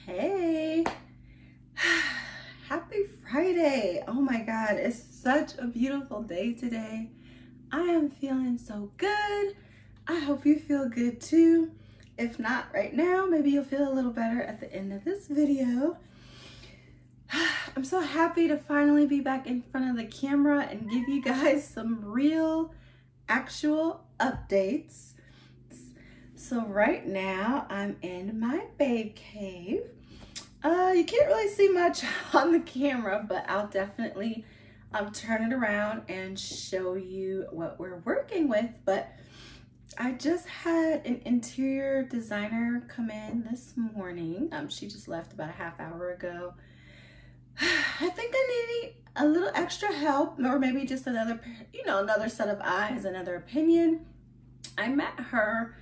Hey, happy Friday. Oh my God, it's such a beautiful day today. I am feeling so good. I hope you feel good too. If not right now, maybe you'll feel a little better at the end of this video. I'm so happy to finally be back in front of the camera and give you guys some real, actual updates. So right now I'm in my babe cave. You can't really see much on the camera, but I'll definitely turn it around and show you what we're working with. But I just had an interior designer come in this morning. She just left about a half hour ago. I think I need a little extra help, or maybe just another, another set of eyes, another opinion. I met her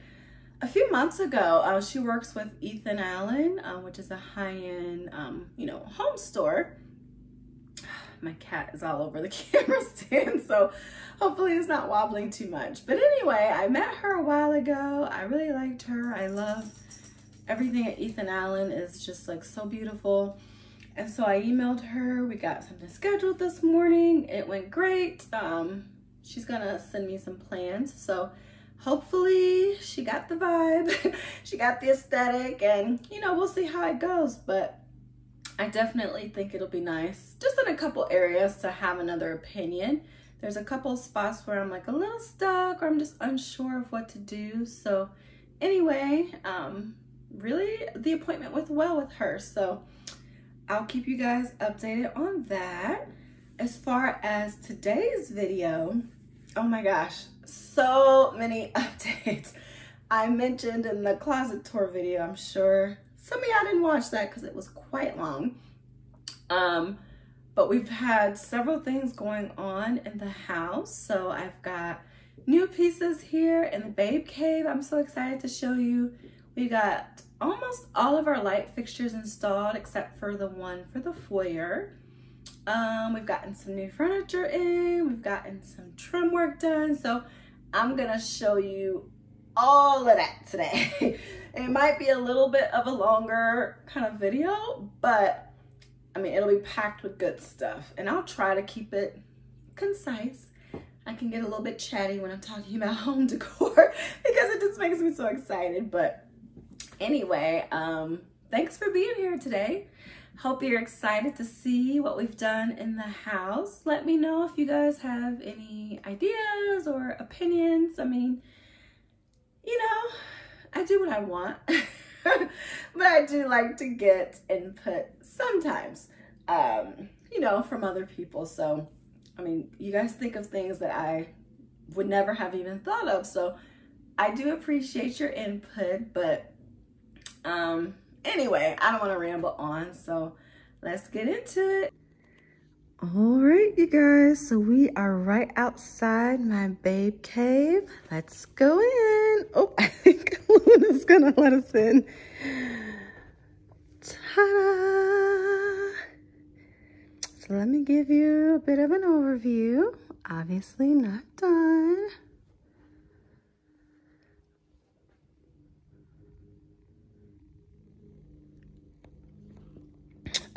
a few months ago. She works with Ethan Allen, which is a high-end, home store. My cat is all over the camera stand, so hopefully it's not wobbling too much. But anyway, I met her a while ago. I really liked her. I love everything at Ethan Allen is just like so beautiful. And so I emailed her. We got something scheduled this morning. It went great. She's gonna send me some plans. So hopefully she got the vibe, she got the aesthetic, and we'll see how it goes. But I definitely think it'll be nice, just in a couple areas, to have another opinion. There's a couple spots where I'm like a little stuck, or I'm just unsure of what to do. So anyway, really the appointment went well with her. So I'll keep you guys updated on that. As far as today's video, oh my gosh, so many updates. I mentioned in the closet tour video, I'm sure some of y'all didn't watch that because it was quite long. But we've had several things going on in the house. So I've got new pieces here in the babe cave. I'm so excited to show you. We got almost all of our light fixtures installed except for the one for the foyer. We've gotten some new furniture in, we've gotten some trim work done. So I'm gonna show you all of that today. It might be a little bit of a longer kind of video, but I mean, it'll be packed with good stuff, and I'll try to keep it concise. I can get a little bit chatty when I'm talking about home decor because it just makes me so excited. But anyway, thanks for being here today. Hope you're excited to see what we've done in the house. Let me know if you guys have any ideas or opinions. I mean, I do what I want, but I do like to get input sometimes, from other people. So, I mean, you guys think of things that I would never have even thought of. So I do appreciate your input, but anyway, I don't want to ramble on, so let's get into it. All right, you guys, so we are right outside my babe cave. Let's go in. Oh, I think Luna's gonna let us in. Ta-da! So let me give you a bit of an overview. Obviously not done.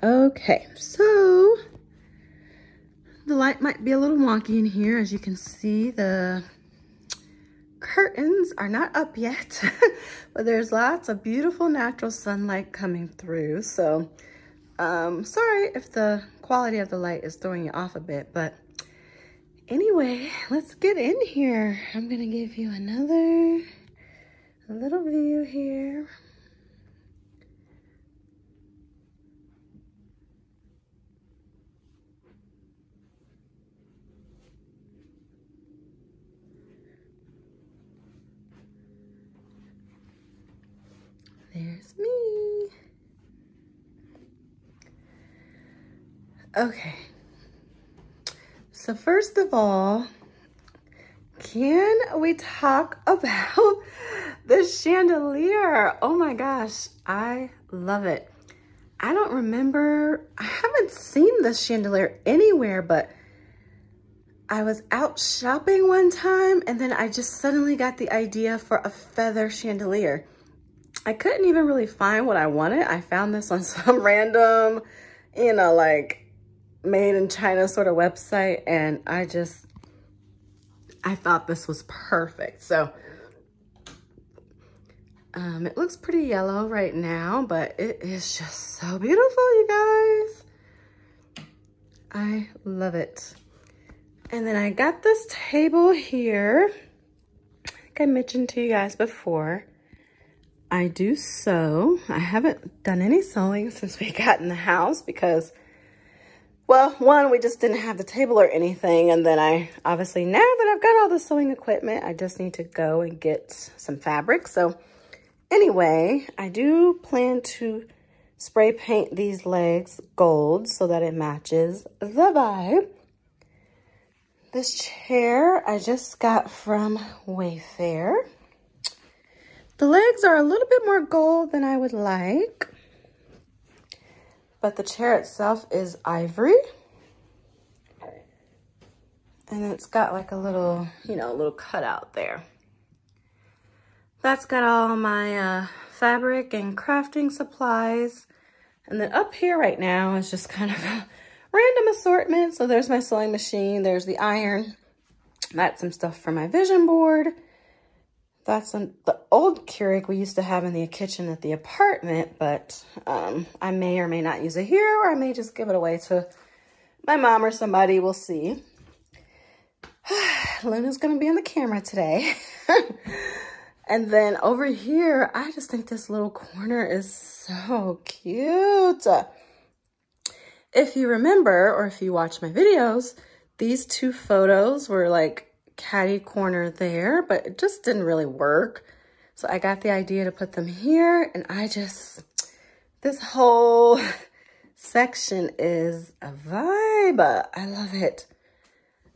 Okay, so the light might be a little wonky in here. As you can see, the curtains are not up yet, but there's lots of beautiful natural sunlight coming through. So sorry if the quality of the light is throwing you off a bit, but anyway, let's get in here. I'm gonna give you a little view here. There's me. Okay. So first of all, can we talk about the chandelier? Oh my gosh, I love it. I don't remember, I haven't seen this chandelier anywhere, but I was out shopping one time and then I just suddenly got the idea for a feather chandelier. I couldn't even really find what I wanted. I found this on some random, you know, like made in China sort of website, and I thought this was perfect. So it looks pretty yellow right now, but it is just so beautiful, you guys. I love it. And then I got this table here. I think I mentioned to you guys before, I do sew. I haven't done any sewing since we got in the house because, well, one, we just didn't have the table or anything. And then obviously now that I've got all the sewing equipment, I just need to go and get some fabric. So anyway, I do plan to spray paint these legs gold so that it matches the vibe. This chair I just got from Wayfair. The legs are a little bit more gold than I would like, but the chair itself is ivory. And it's got like a little, you know, a little cutout there. That's got all my fabric and crafting supplies. And then up here right now is just kind of a random assortment. So there's my sewing machine, there's the iron. That's some stuff for my vision board. That's the old Keurig we used to have in the kitchen at the apartment, but I may or may not use it here, or I may just give it away to my mom or somebody. We'll see. Luna's gonna be on the camera today. And then over here, I just think this little corner is so cute. If you remember, or if you watch my videos, these two photos were like catty corner there, but it just didn't really work. So I got the idea to put them here, and this whole section is a vibe. I love it.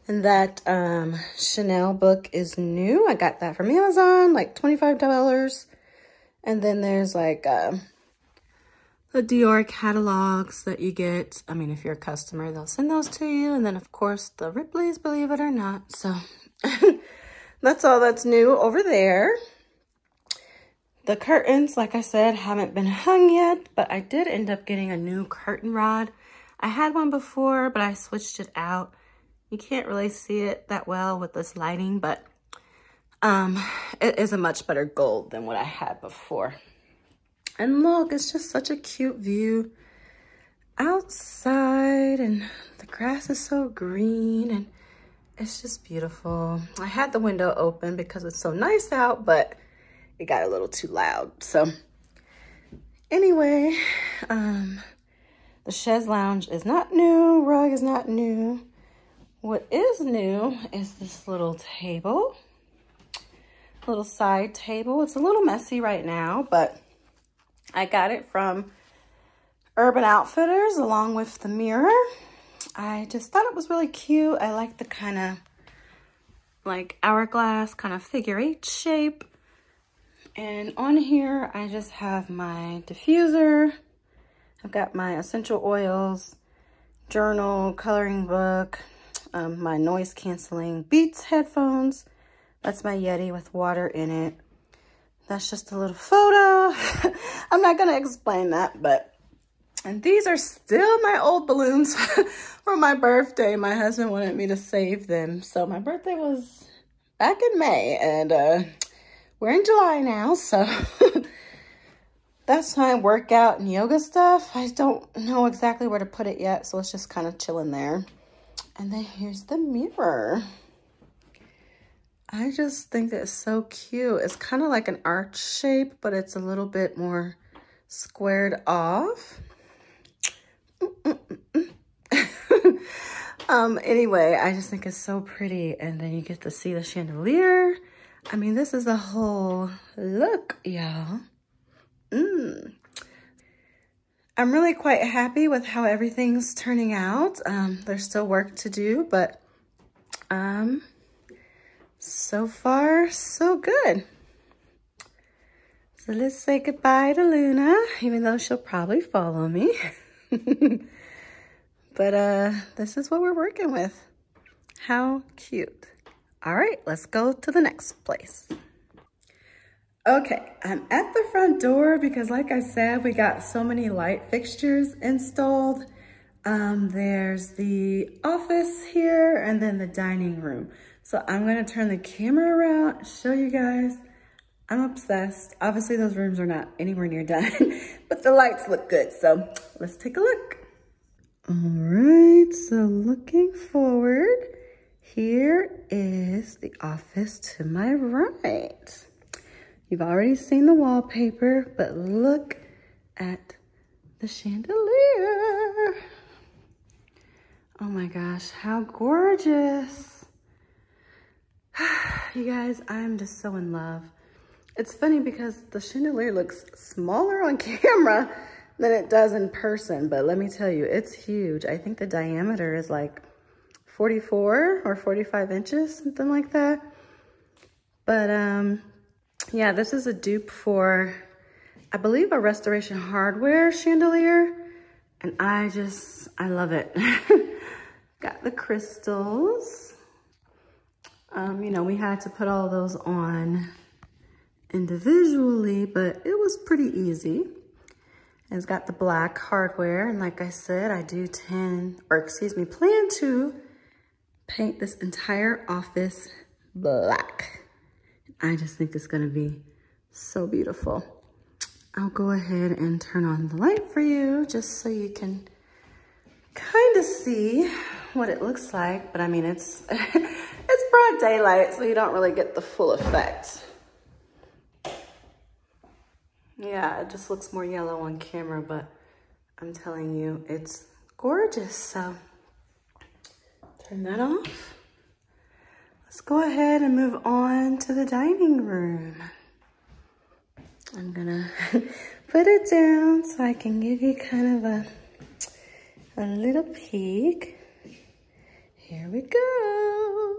And that Chanel book is new. I got that from Amazon, like $25. And then there's like the Dior catalogs that you get. I mean, if you're a customer, they'll send those to you. And then of course the Ripley's, believe it or not. So that's all that's new over there. The curtains, like I said, haven't been hung yet, but I did end up getting a new curtain rod. I had one before, but I switched it out. You can't really see it that well with this lighting, but it is a much better gold than what I had before. And look, it's just such a cute view outside, and the grass is so green, and it's just beautiful. I had the window open because it's so nice out, but it got a little too loud. So anyway, the chaise lounge is not new, rug is not new. What is new is this little table, little side table. It's a little messy right now, but I got it from UrbanOutfitters along with the mirror. I just thought it was really cute. I like the kind of like hourglass kind of figure 8 shape. And on here, I just have my diffuser. I've got my essential oils, journal, coloring book, my noise canceling Beats headphones. That's my Yeti with water in it. That's just a little photo. I'm not gonna explain that, but, and these are still my old balloons from my birthday. My husband wanted me to save them. So my birthday was back in May, and we're in July now, so that's my workout and yoga stuff. I don't know exactly where to put it yet, so it's just kind of chilling there. And then here's the mirror. I just think it's so cute. It's kind of like an arch shape, but it's a little bit more squared off. Anyway, I just think it's so pretty. And then you get to see the chandelier. I mean, this is a whole look, y'all. I'm really quite happy with how everything's turning out. There's still work to do, but so far, so good. So let's say goodbye to Luna, even though she'll probably follow me. But this is what we're working with. How cute. All right, let's go to the next place. Okay, I'm at the front door because like I said, we got so many light fixtures installed. There's the office here and then the dining room. So I'm gonna turn the camera around, show you guys. I'm obsessed. Obviously those rooms are not anywhere near done, but the lights look good. So let's take a look. All right, so looking forward, here is the office to my right. You've already seen the wallpaper, but look at the chandelier. Oh my gosh, how gorgeous. You guys, I'm just so in love. It's funny because the chandelier looks smaller on camera than it does in person, but let me tell you, it's huge. I think the diameter is like 44 or 45 inches, something like that. But yeah, this is a dupe for, I believe, a Restoration Hardware chandelier, and I love it. Got the crystals. You know, we had to put all those on individually, but it was pretty easy. It's got the black hardware, and like I said, I do plan to paint this entire office black. I just think it's gonna be so beautiful. I'll go ahead and turn on the light for you just so you can kind of see what it looks like. But I mean, it's it's broad daylight, so you don't really get the full effect. Yeah, it just looks more yellow on camera, but I'm telling you, it's gorgeous. So turn that off. Let's go ahead and move on to the dining room. I'm gonna put it down so I can give you kind of a little peek. Here we go.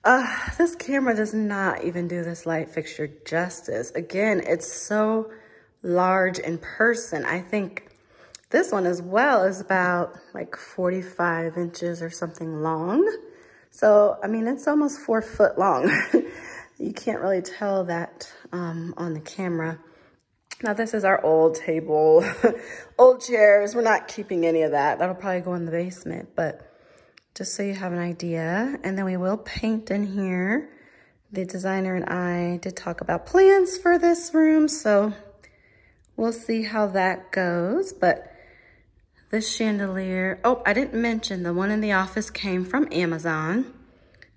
Ah! This camera does not even do this light fixture justice. Again, it's so large in person. I think this one as well is about like 45 inches or something long. So, I mean, it's almost 4 foot long. You can't really tell that on the camera. Now, this is our old table, old chairs. We're not keeping any of that. That'll probably go in the basement, but just so you have an idea. And then we will paint in here. The designer and I did talk about plans for this room, so we'll see how that goes. But this chandelier, oh, I didn't mention the one in the office came from Amazon.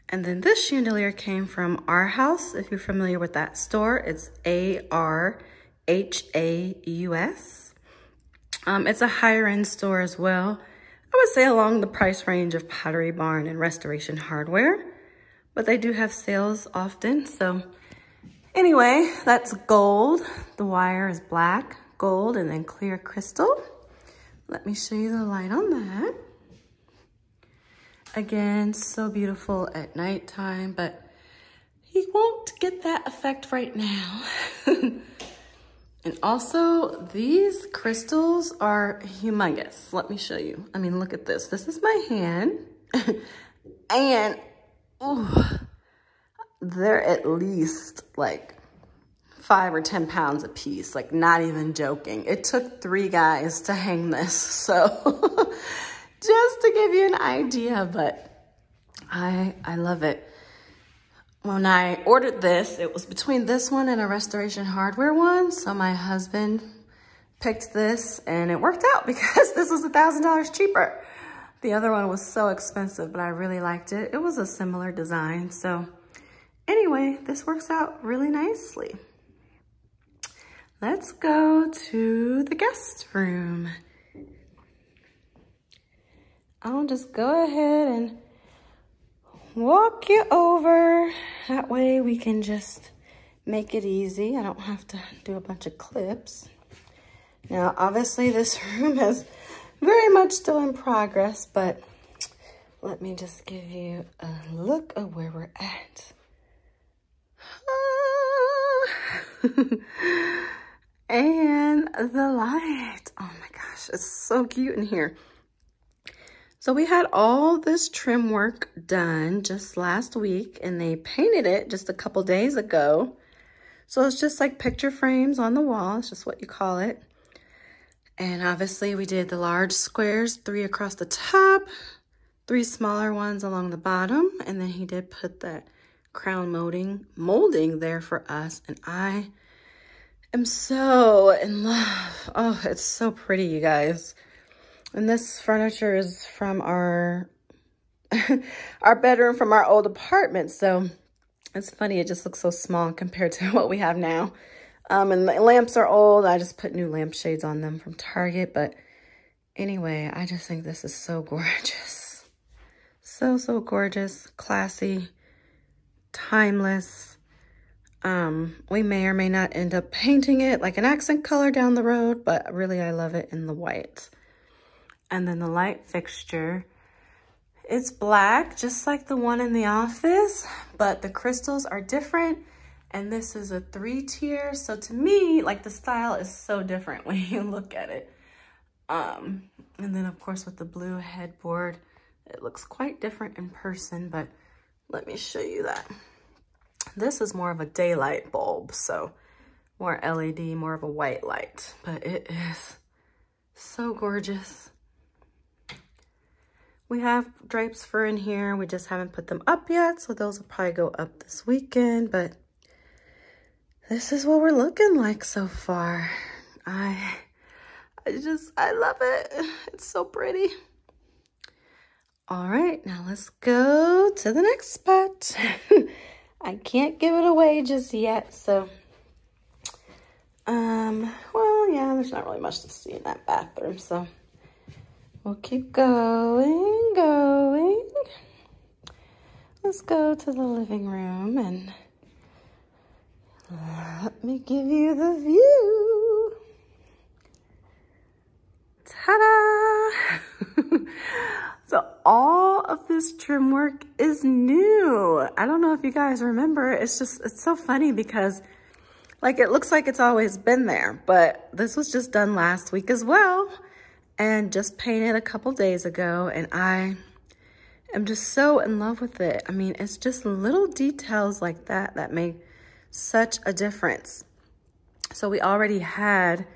And then this chandelier came from Arhaus. If you're familiar with that store, it's Arhaus. It's a higher end store as well. I would say along the price range of Pottery Barn and Restoration Hardware, but they do have sales often. So anyway, that's gold. The wire is black, gold, and then clear crystal. Let me show you the light on that. Again, so beautiful at nighttime, but you won't get that effect right now. And also, these crystals are humongous. Let me show you. I mean, look at this. This is my hand. And ooh, they're at least like 5 or 10 pounds a piece, like not even joking. It took 3 guys to hang this. So just to give you an idea, but I love it. When I ordered this, it was between this one and a Restoration Hardware one. So my husband picked this and it worked out because this was $1,000 cheaper. The other one was so expensive, but I really liked it. It was a similar design. So anyway, this works out really nicely. Let's go to the guest room. I'll just go ahead and walk you over. That way we can just make it easy. I don't have to do a bunch of clips. Now, obviously this room is very much still in progress, but let me just give you a look of where we're at. And the light. Oh my gosh, it's so cute in here. So we had all this trim work done just last week, and they painted it just a couple days ago. So it's just like picture frames on the wall. It's just what you call it. And obviously we did the large squares, 3 across the top, 3 smaller ones along the bottom. And then he did put that crown molding there for us. And I am so in love. Oh, it's so pretty, you guys. And this furniture is from our our bedroom from our old apartment. So it's funny, it just looks so small compared to what we have now. And the lamps are old. I just put new lampshades on them from Target. But anyway, I just think this is so gorgeous. So, so gorgeous, classy, timeless. We may or may not end up painting it like an accent color down the road, but really I love it in the white. And then the light fixture, it's black, just like the one in the office, but the crystals are different. And this is a 3-tier. So to me, like, the style is so different when you look at it. And then of course with the blue headboard, it looks quite different in person, but let me show you that. This is more of a daylight bulb, so more LED, more of a white light, but it is so gorgeous. We have drapes for in here. We just haven't put them up yet, so those will probably go up this weekend, but this is what we're looking like so far. I love it. It's so pretty. All right, now let's go to the next spot. I can't give it away just yet, so, well, yeah, there's not really much to see in that bathroom, so we'll keep going. Let's go to the living room and let me give you the view. Ta-da! So all of this trim work is new. I don't know if you guys remember. It's so funny because, like, it looks like it's always been there, but this was just done last week as well and just painted a couple days ago, and I am just so in love with it. I mean, it's just little details like that that make such a difference. So we already had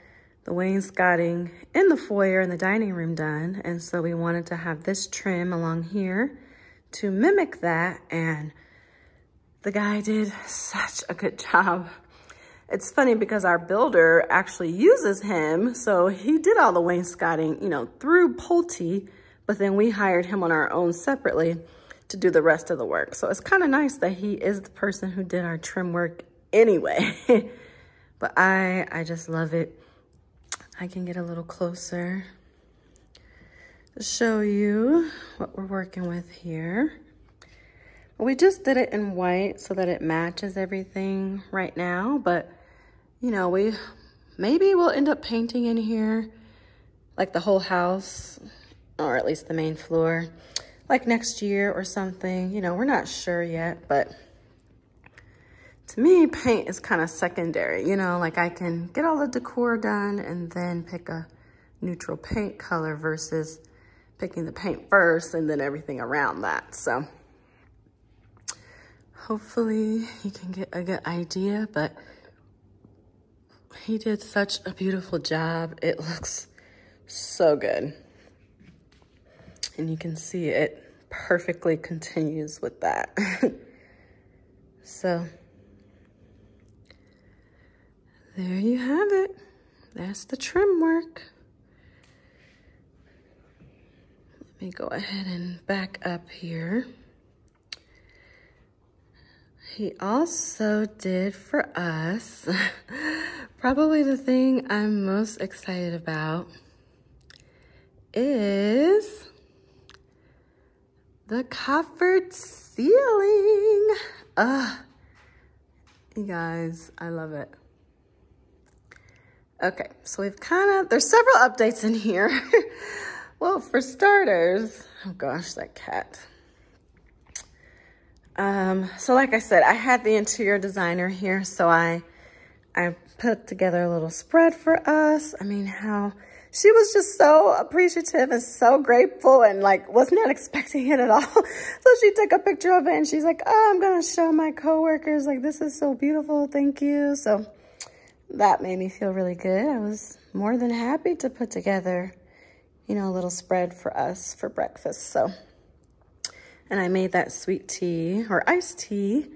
the wainscoting in the foyer and the dining room done, and so we wanted to have this trim along here to mimic that, and the guy did such a good job. It's funny because our builder actually uses him, so he did all the wainscoting, you know, through Pulte, but then we hired him on our own separately to do the rest of the work. So it's kind of nice that he is the person who did our trim work anyway. But I just love it. I can get a little closer to show you what we're working with here. We just did it in white so that it matches everything right now, but you know, maybe we'll end up painting in here like the whole house, or at least the main floor, like next year or something. You know, we're not sure yet, but to me, paint is kind of secondary. You know, like I can get all the decor done and then pick a neutral paint color versus picking the paint first and then everything around that. So hopefully you can get a good idea, but he did such a beautiful job. It looks so good. And you can see it perfectly continues with that. So there you have it. That's the trim work. Let me go ahead and back up here. He also did for us, probably the thing I'm most excited about is the Coffered Ceiling. You guys, I love it. Okay, so there's several updates in here. Well, for starters, oh gosh, that cat. So like I said, I had the interior designer here, so I put together a little spread for us. I mean, how she was just so appreciative and so grateful and like was not expecting it at all. So she took a picture of it and she's like, oh, I'm gonna show my coworkers, like, this is so beautiful, thank you. So that made me feel really good. I was more than happy to put together, you know, a little spread for us for breakfast. So, and I made that sweet tea or iced tea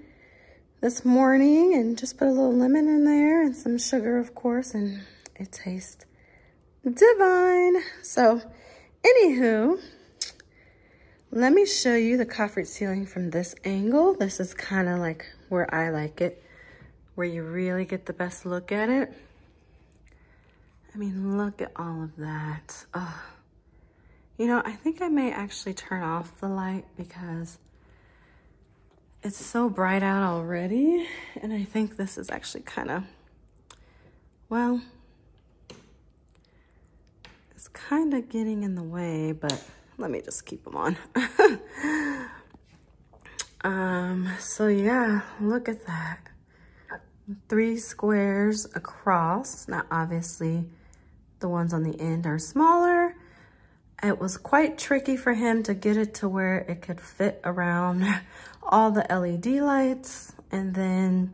this morning and just put a little lemon in there and some sugar, of course, and it tastes divine. So, anywho, let me show you the coffered ceiling from this angle. This is kind of like where I like it, where you really get the best look at it. I mean, look at all of that. Oh. You know, I think I may actually turn off the light because it's so bright out already. And I think this is actually kind of, well, it's kind of getting in the way, but let me just keep them on. So yeah, look at that. 3 squares across. Now, obviously, the ones on the end are smaller. It was quite tricky for him to get it to where it could fit around all the LED lights and then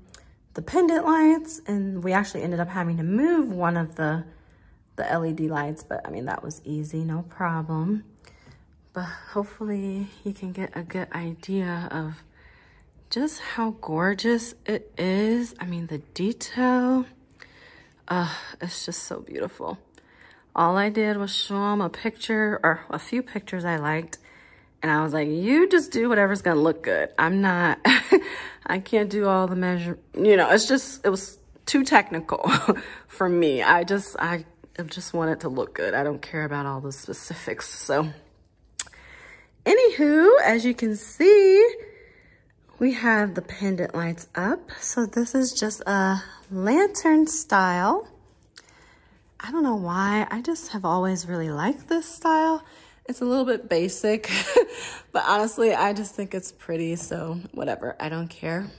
the pendant lights. And we actually ended up having to move one of the LED lights, but I mean, that was easy, no problem. But hopefully you can get a good idea of just how gorgeous it is. I mean, the detail, it's just so beautiful. All I did was show him a picture or a few pictures I liked. And I was like, you just do whatever's gonna look good. I'm not, I can't do all the measure, you know, it was too technical for me. I just want it to look good. I don't care about all the specifics. So anywho, as you can see, we have the pendant lights up. So this is just a lantern style. I don't know why, I just have always really liked this style. It's a little bit basic, but honestly, I just think it's pretty, so whatever, I don't care.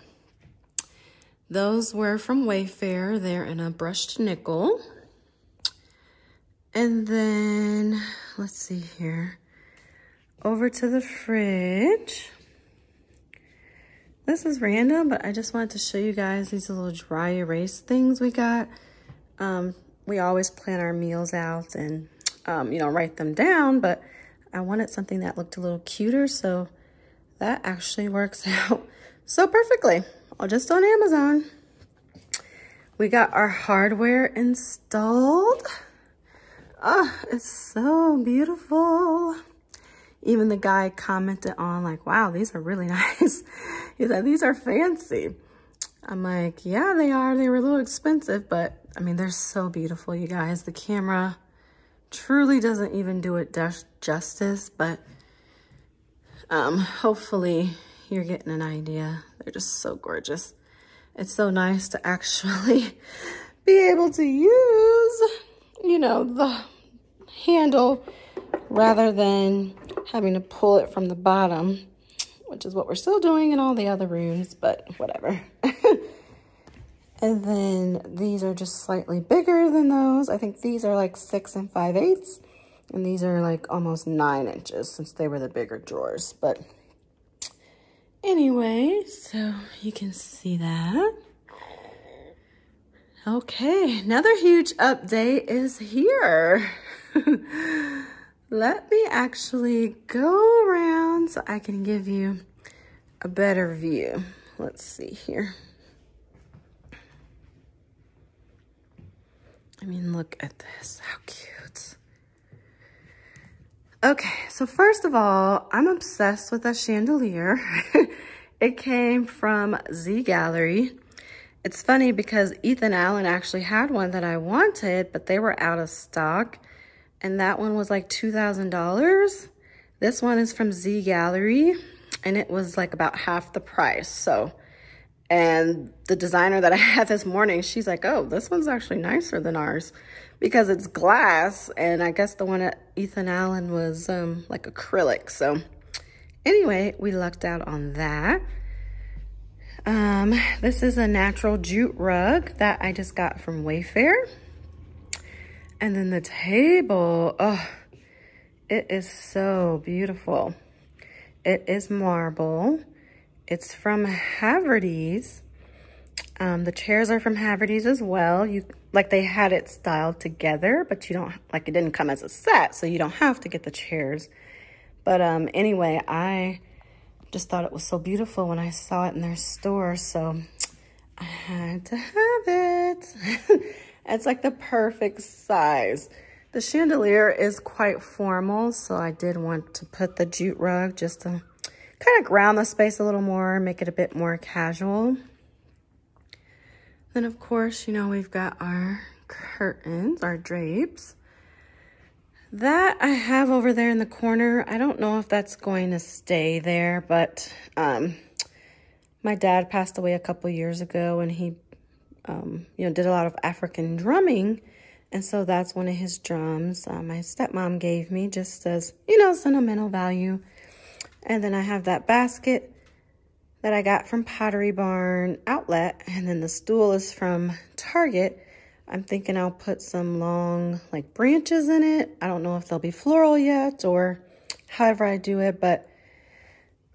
Those were from Wayfair. They're in a brushed nickel. And then, let's see here, over to the fridge. This is random, but I just wanted to show you guys these little dry erase things we got. We always plan our meals out and, you know, write them down, but I wanted something that looked a little cuter, so that actually works out so perfectly. Just on Amazon. We got our hardware installed. Oh, it's so beautiful. Even the guy commented on like, wow, these are really nice. He said, these are fancy. I'm like, yeah, they are. They were a little expensive, but I mean, they're so beautiful, you guys. The camera truly doesn't even do it justice, but hopefully you're getting an idea. They're just so gorgeous. It's so nice to actually be able to use, you know, the handle rather than having to pull it from the bottom, which is what we're still doing in all the other rooms, but whatever. And then these are just slightly bigger than those. I think these are like 6 5/8, and these are like almost 9 inches since they were the bigger drawers. But anyway, so you can see that. Okay, another huge update is here. Let me actually go around so I can give you a better view. Let's see here. I mean, look at this, how cute. Okay, so first of all, I'm obsessed with that chandelier. It came from ZGallerie. It's funny because Ethan Allen actually had one that I wanted, but they were out of stock. And that one was like $2,000. This one is from ZGallerie, and it was like about half the price. So, and the designer that I had this morning, she's like, oh, this one's actually nicer than ours because it's glass. And I guess the one at Ethan Allen was like acrylic. So anyway, we lucked out on that. This is a natural jute rug that I just got from Wayfair. And then the table, oh, it is so beautiful. It is marble. It's from Haverty's. The chairs are from Haverty's as well. Like they had it styled together, but you don't, like it didn't come as a set, so you don't have to get the chairs. But anyway, I just thought it was so beautiful when I saw it in their store, so I had to have it. It's like the perfect size. The chandelier is quite formal, so I did want to put the jute rug just to kind of ground the space a little more, make it a bit more casual. Then of course, you know, we've got our curtains, our drapes. That I have over there in the corner. I don't know if that's going to stay there, but my dad passed away a couple years ago, and he, you know, did a lot of African drumming. And so that's one of his drums my stepmom gave me just as, you know, sentimental value. And then I have that basket that I got from Pottery Barn Outlet. And then the stool is from Target. I'm thinking I'll put some long, like, branches in it. I don't know if they'll be floral yet or however I do it, but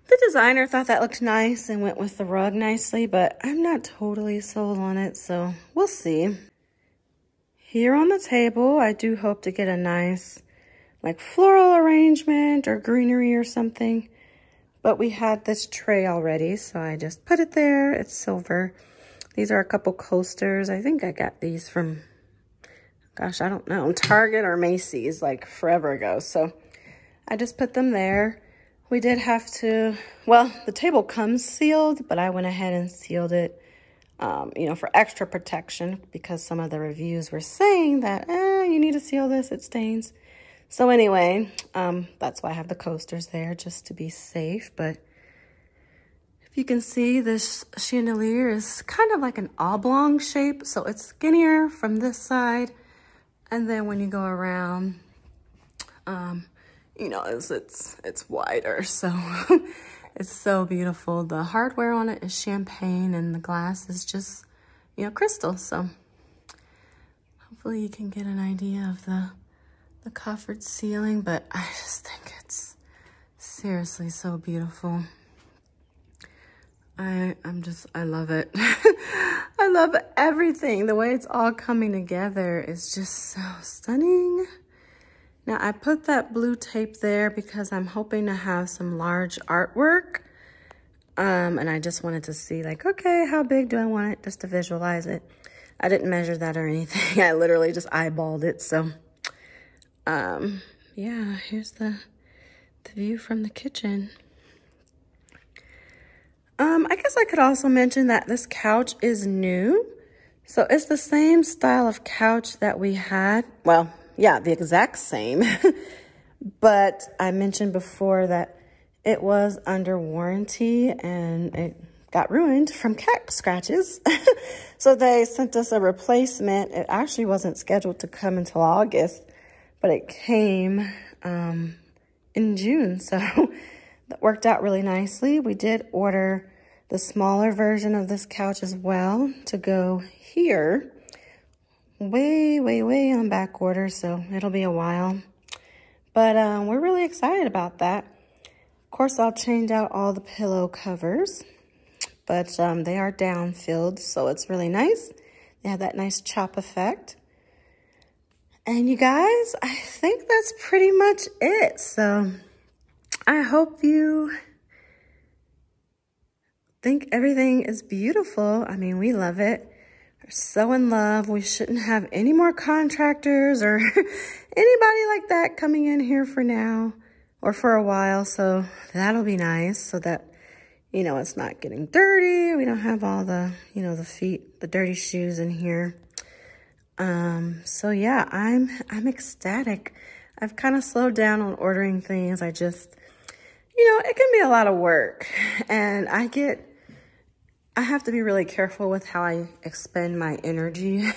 the designer thought that looked nice and went with the rug nicely, but I'm not totally sold on it, so we'll see. Here on the table, I do hope to get a nice, like, floral arrangement or greenery or something, but we had this tray already, so I just put it there. It's silver. These are a couple coasters. I think I got these from, gosh, I don't know, Target or Macy's, like forever ago. So I just put them there. We did have to, well, the table comes sealed, but I went ahead and sealed it, you know, for extra protection, because some of the reviews were saying that, you need to seal this, it stains. So anyway, that's why I have the coasters there, just to be safe. But if you can see, this chandelier is kind of like an oblong shape, so it's skinnier from this side, and then when you go around, you know, it's wider. So it's so beautiful. The hardware on it is champagne, and the glass is just, you know, crystal. So hopefully you can get an idea of the coffered ceiling, but I just think it's seriously so beautiful. I love it. I love everything. The way it's all coming together is just so stunning. Now, I put that blue tape there because I'm hoping to have some large artwork. And I just wanted to see, like, okay, how big do I want it, just to visualize it. I didn't measure that or anything. I literally just eyeballed it. So, yeah, here's the view from the kitchen. I guess I could also mention that this couch is new. So it's the same style of couch that we had. Well, yeah, the exact same. But I mentioned before that it was under warranty and it got ruined from cat scratches. So they sent us a replacement. It actually wasn't scheduled to come until August, but it came in June. So that worked out really nicely. We did order the smaller version of this couch as well to go here. Way, way, way on back order, so it'll be a while. But we're really excited about that. Of course, I'll change out all the pillow covers, but they are down-filled, so it's really nice. They have that nice chop effect. And you guys, I think that's pretty much it. So I hope you think everything is beautiful. I mean, we love it. We're so in love. We shouldn't have any more contractors or anybody like that coming in here for now or for a while. So that'll be nice, so that, you know, it's not getting dirty. We don't have all the, you know, the dirty shoes in here. So yeah, I'm ecstatic. I've kind of slowed down on ordering things. I just, you know, it can be a lot of work, and I have to be really careful with how I expend my energy.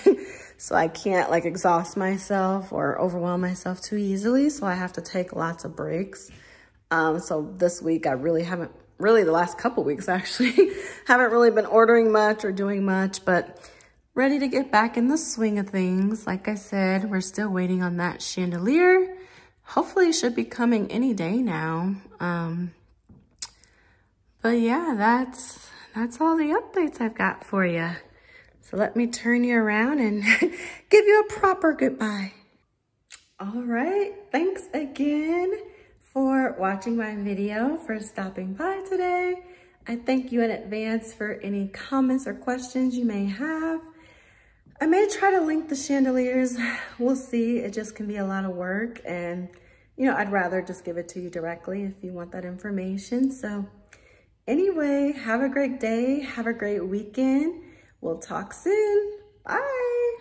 So I can't, like, exhaust myself or overwhelm myself too easily. So I have to take lots of breaks. So this week I really haven't, the last couple weeks actually, haven't really been ordering much or doing much, but ready to get back in the swing of things. Like I said, we're still waiting on that chandelier. Hopefully it should be coming any day now. But yeah, that's all the updates I've got for you. So let me turn you around and give you a proper goodbye. All right, thanks again for watching my video, for stopping by today. I thank you in advance for any comments or questions you may have. I may try to link the chandeliers. We'll see. It just can be a lot of work, and you know, I'd rather just give it to you directly if you want that information. So anyway, have a great day. Have a great weekend. We'll talk soon. Bye.